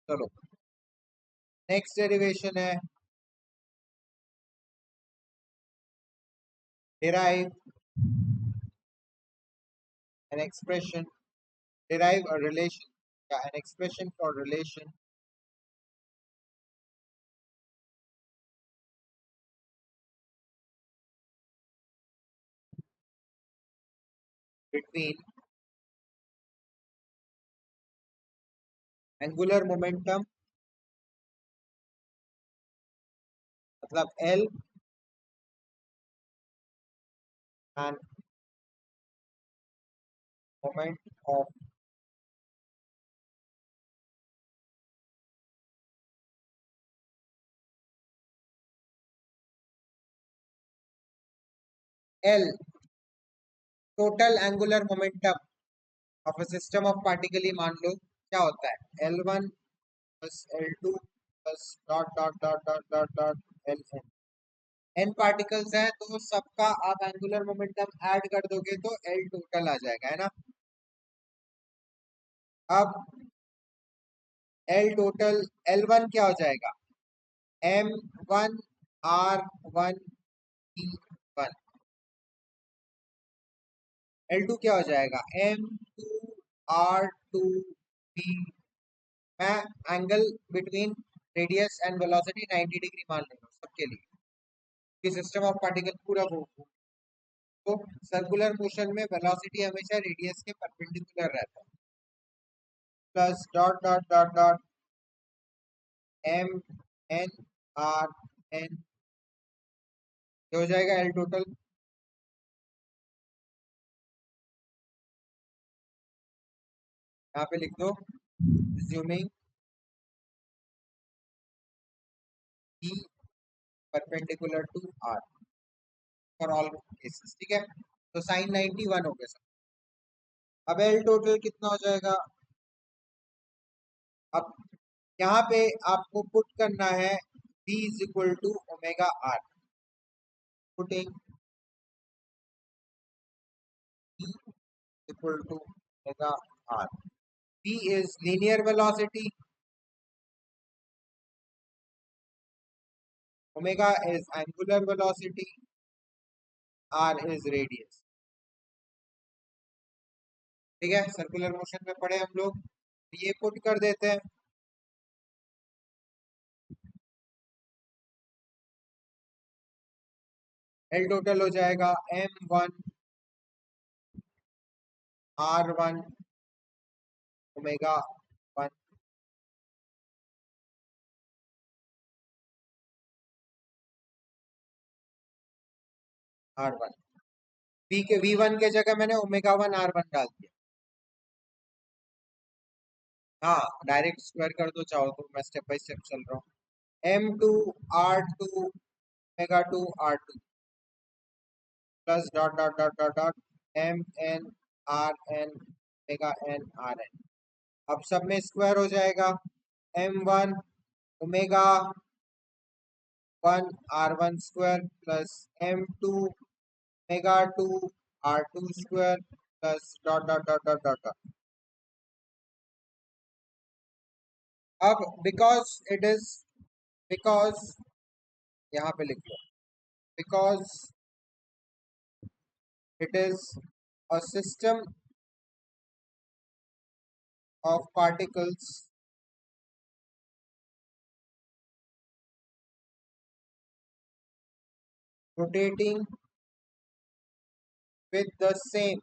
चलो next derivation है derive an expression, derive a relation, yeah, an expression for relation between angular momentum मतलब L and moment of L, total angular momentum of a system of particle ही मान लो क्या होता है L1 plus L2 plus dot dot dot dot dot dot Ln n particles हैं तो सबका आप angular momentum add कर दोगे तो L टोटल आ जाएगा, है ना। अब L टोटल L1 क्या हो जाएगा M1R1P1, L2 क्या हो जाएगा M2R2P। मैं angle between radius and velocity 90 degree मान ले रहा हूँ सबके लिए कि सिस्टम ऑफ पार्टिकल पूरा घूम। तो सर्कुलर मोशन में वेलोसिटी हमेशा रेडियस के परपेंडिकुलर रहता है plus dot dot dot dot M N R N हो जाएगा L टोटल। यहाँ पे लिख दो assuming E perpendicular to R for all cases, ठीक है। तो साइन 91 हो गया सब। अब L टोटल कितना हो जाएगा, अब यहाँ पे आपको पुट करना है V is equal to omega R, putting V equal to omega R. V is linear velocity, omega is angular velocity, R is radius, ठीक है। सर्कुलर मोशन में पढ़े हम लोग, ये पुट कर देते हैं। L टोटल हो जाएगा M1R1 ओमेगा 1 R1, V1 के जगह मैंने ओमेगा 1 R1 डाल दिया। हाँ डायरेक्ट स्क्वायर कर दो चाहो तो, मैं स्टेप बाय स्टेप चल रहा हूँ। M2R2 omega 2 R2 plus dot dot dot dot dot MN omega N RN। अब सब में स्क्वायर हो जाएगा M1 omega 1 R1 square plus M2 omega 2 R2 square plus dot dot dot dot dot dot. अब because यहाँ पे लिख लो because it is a system of particles rotating with the same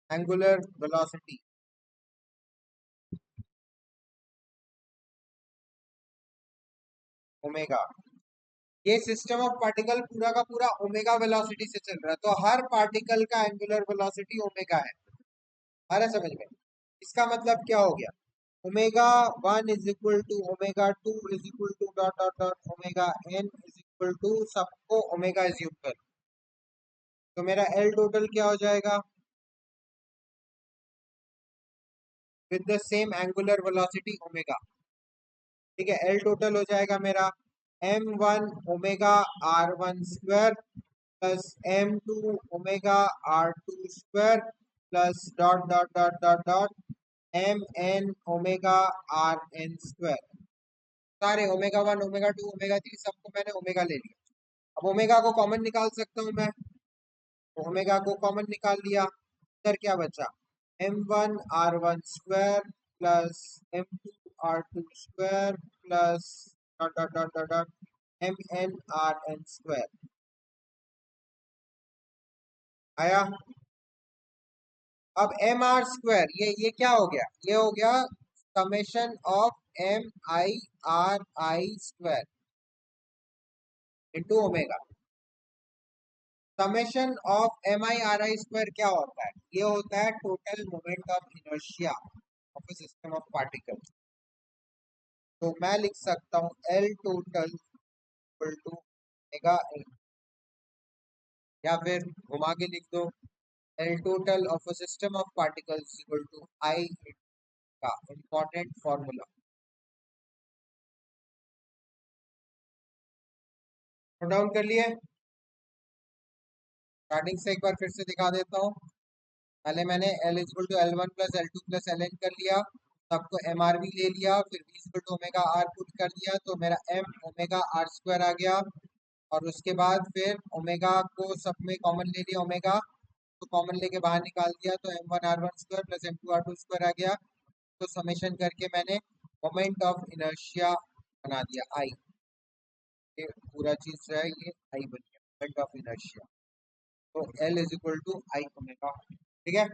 angular velocity omega. ये system of particle पूरा का पूरा omega velocity से चल रहा है, तो हर पार्टिकल का एंगुलर वेलोसिटी ओमेगा है। आ रहा समझ में? इसका मतलब क्या हो गया, omega 1 is equal to omega 2 is equal to dot dot dot omega n is equal to सबको ओमेगा एज्यूम कर, तो मेरा L टोटल क्या हो जाएगा with the same angular velocity omega, ठीक है। L टोटल हो जाएगा मेरा M1 omega R1 square plus M2 omega R2 square plus dot dot dot dot dot M N omega R N square, सारे omega 1 omega 2 omega 3 सबको मैंने omega ले लिया। अब ओमेगा को कॉमन निकाल सकता हूँ मैं, तो ओमेगा को कॉमन निकाल लिया, फिर क्या बचा, m1 r1 square plus m2 r2 square plus dot dot dot dot dot mn rn square आया। अब एम आर स्क्वायर, ये क्या हो गया, ये हो गया summation of m i r i square into omega. Summation of m i r i square क्या होता है, ये होता है total moment of inertia of a system of particles. तो मैं लिख सकता हूँ L total equal to omega L, या फिर घुमा के लिख दो L total of a system of particles equal to I का इंपॉर्टेंट फॉर्मूला। नोट डाउन कर लिए, स्टार्टिंग से एक बार फिर से दिखा देता हूँ। पहले मैंने L equal to L1 plus L2 plus Ln कर लिया, सबको एम आर भी ले लिया, फिर V equal to omega R put कर दिया, तो मेरा m ओमेगा आर स्क्वायर आ गया। और उसके बाद फिर ओमेगा को सब में कॉमन ले लिया, ओमेगा तो कॉमन लेके बाहर निकाल दिया, तो m1 r1 square plus m2 r2 square आ गया। तो समेशन करके मैंने मोमेंट ऑफ इनर्शिया बना दिया आई, ये पूरा चीज जो है ये आई बन गया मोमेंट ऑफ इनर्शिया। तो L is equal to I omega, ठीक है।